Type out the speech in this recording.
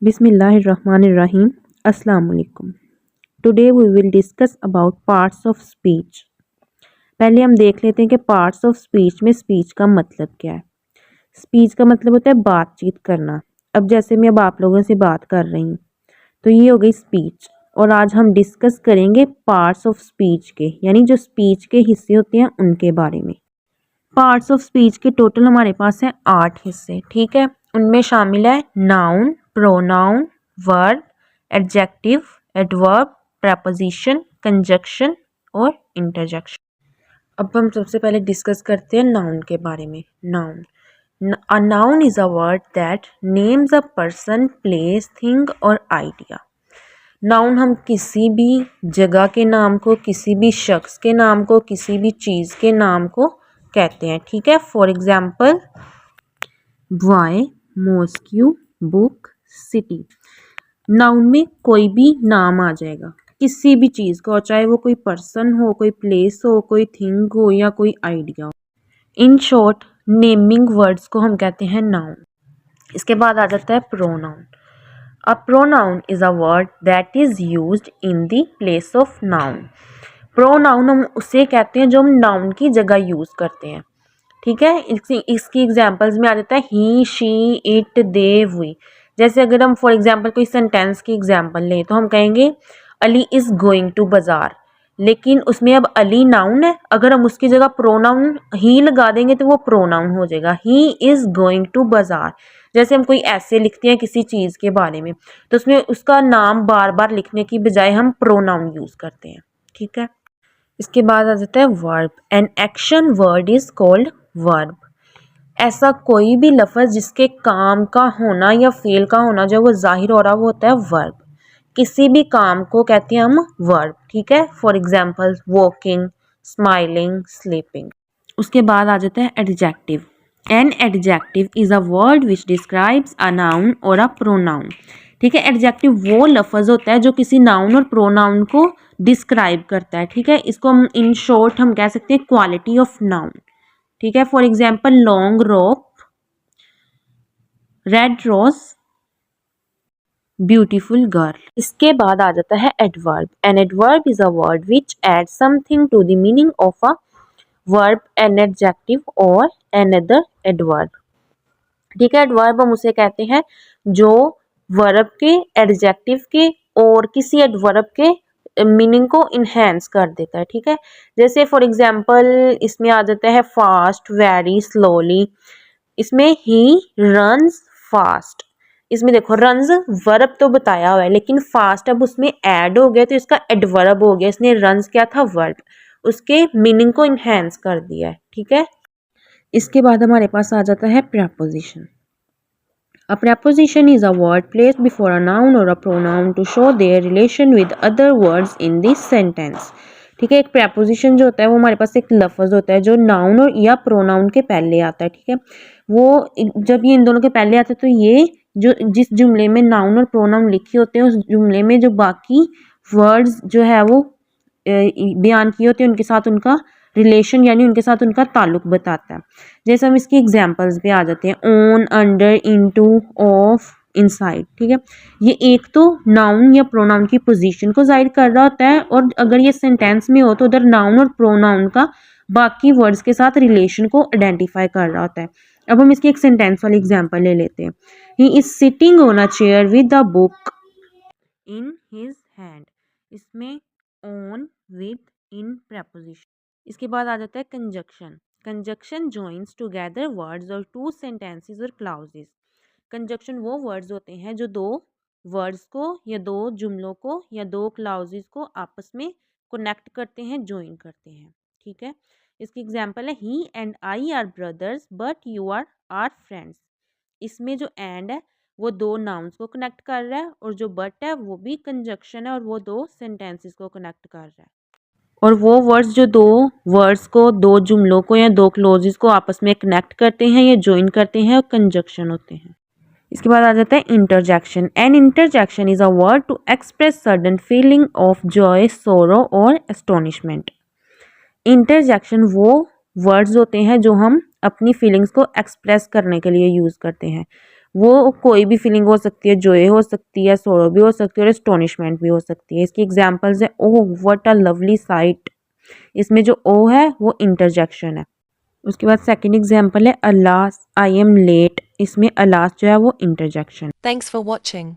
Bismillahirrahmanirrahim. Assalamu alaikum. Today we will discuss about parts of speech. पहले हम देख लेते हैं कि पार्ट्स ऑफ स्पीच में स्पीच का मतलब क्या है। स्पीच का मतलब होता है बातचीत करना। अब जैसे मैं अब आप लोगों से बात कर रही हूँ तो ये हो गई स्पीच। और आज हम डिस्कस करेंगे पार्ट्स ऑफ स्पीच के, यानी जो स्पीच के हिस्से होते हैं उनके बारे में। पार्ट्स ऑफ स्पीच के टोटल हमारे पास है 8 हिस्से, ठीक है। उनमें शामिल है noun, pronoun, verb, adjective, adverb, preposition, conjunction और इंटरजेक्शन। अब हम सबसे पहले डिस्कस करते हैं नाउन के बारे में। Noun, a noun is a word that names a person, place, thing और आइडिया। नाउन हम किसी भी जगह के नाम को, किसी भी शख्स के नाम को, किसी भी चीज़ के नाम को कहते हैं, ठीक है। For example boy, mosque, book, city. Noun में कोई भी नाम आ जाएगा किसी भी चीज़ का, चाहे वो कोई पर्सन हो, कोई प्लेस हो, कोई थिंग हो या कोई आइडिया हो। इन शॉर्ट नेमिंग वर्ड्स को हम कहते हैं नाउन। इसके बाद आ जाता है pronoun. A pronoun is a word that is used in the place of noun. Pronoun हम उसे कहते हैं जो हम नाउन की जगह यूज़ करते हैं, ठीक है। इसकी एग्जांपल्स में आ जाता है ही, शी, इट, दे, वी। जैसे अगर हम फॉर एग्जांपल कोई सेंटेंस की एग्जांपल लें तो हम कहेंगे अली इज़ गोइंग टू बाज़ार, लेकिन उसमें अब अली नाउन है, अगर हम उसकी जगह प्रोनाउन ही लगा देंगे तो वो प्रोनाउन हो जाएगा, ही इज़ गोइंग टू बाज़ार। जैसे हम कोई ऐसे लिखते हैं किसी चीज़ के बारे में तो उसमें उसका नाम बार बार लिखने की बजाय हम प्रोनाउन यूज़ करते हैं, ठीक है। इसके बाद आ जाता है verb. An action word is called verb. ऐसा कोई भी लफ्ज़ जिसके काम का होना या फेल का होना जो वो जाहिर हो रहा वो होता है वर्ब। किसी भी काम को कहते हैं हम वर्ब, ठीक है। For example walking, smiling, sleeping. उसके बाद आ जाता है adjective. An adjective is a word which describes a noun और अ प्रोनाउन, ठीक है। एडजेक्टिव वो लफ्ज़ होता है जो किसी नाउन और प्रोनाउन को डिस्क्राइब करता है, ठीक है। इसको हम इन शॉर्ट हम कह सकते हैं क्वालिटी ऑफ नाउन, ठीक है। For example long rope, red rose, beautiful girl. इसके बाद आ जाता है adverb. An adverb is a word which add something to the meaning of a verb, an adjective और अनदर एडवर्ब, ठीक है। एडवर्ब हम उसे कहते हैं जो वर्ब के, एडजेक्टिव के और किसी एडवर्ब के मीनिंग को इन्हेंस कर देता है, ठीक है। जैसे फॉर एग्जांपल इसमें आ जाता है फास्ट, वेरी, स्लोली। इसमें ही रन्स फास्ट, इसमें देखो रन्स वर्ब तो बताया हुआ है लेकिन फास्ट अब उसमें ऐड हो गया तो इसका एडवर्ब हो गया। इसने रन्स क्या था वर्ब, उसके मीनिंग को इन्हेंस कर दिया है, ठीक है। इसके बाद हमारे पास आ जाता है preposition. A preposition is a word placed before a noun or a pronoun to show their relation with other words in this sentence, ठीक है। एक preposition जो होता है वो हमारे पास एक लफ्ज़ होता है जो नाउन और या प्रोनाउन के पहले आता है, ठीक है। वो जब ये इन दोनों के पहले आते हैं तो ये जो जिस जुमले में नाउन और प्रोनाउन लिखे होते हैं उस जुमले में जो बाकी वर्ड्स जो है वो बयान किए होते हैं उनके साथ उनका रिलेशन यानी उनके साथ उनका ताल्लुक बताता है। जैसे हम इसकी एग्जांपल्स पे आ जाते हैं, on, under, into, of, inside, ठीक है। ये एक तो नाउन या प्रोनाउन की पोजीशन को जाहिर कर रहा होता है और अगर ये सेंटेंस में हो तो उधर नाउन और प्रोनाउन का बाकी वर्ड्स के साथ रिलेशन को आइडेंटिफाई कर रहा होता है। अब हम इसकी एक सेंटेंस वाली एग्जाम्पल ले लेते हैं। He is sitting on a chair with the book in his hand. इसमें ऑन, विद, इन प्रेपोजिशन। इसके बाद आ जाता है conjunction. Conjunction joins together words और टू सेंटेंसेस और क्लाउजेस। कंजक्शन वो वर्ड्स होते हैं जो दो वर्ड्स को या दो जुमलों को या दो क्लाउजेस को आपस में कनेक्ट करते हैं, ज्वाइन करते हैं, ठीक है। इसकी एग्जांपल है he and I are brothers but you are our friends. इसमें जो एंड है वो दो नाउन्स को कनेक्ट कर रहा है और जो बट है वो भी कंजक्शन है और वो दो सेंटेंसेस को कनेक्ट कर रहा है। और वो वर्ड्स जो दो वर्ड्स को, दो जुमलों को या दो क्लोजेस को आपस में कनेक्ट करते हैं या ज्वाइन करते हैं और कंजक्शन होते हैं। इसके बाद आ जाता है interjection. An interjection is a word to express sudden feeling of joy, sorrow और एस्टोनिशमेंट। इंटरजेक्शन वो वर्ड्स होते हैं जो हम अपनी फीलिंग्स को एक्सप्रेस करने के लिए यूज़ करते हैं। वो कोई भी फीलिंग हो सकती है, जॉय हो सकती है, सोरो भी हो सकती है और एस्टोनिशमेंट भी हो सकती है। इसकी एग्जांपल्स है oh what a lovely site, इसमें जो ओ है वो इंटरजेक्शन है। उसके बाद सेकंड एग्जांपल है अलास आई एम लेट, इसमें अलास जो है वो इंटरजेक्शन। Thanks for watching.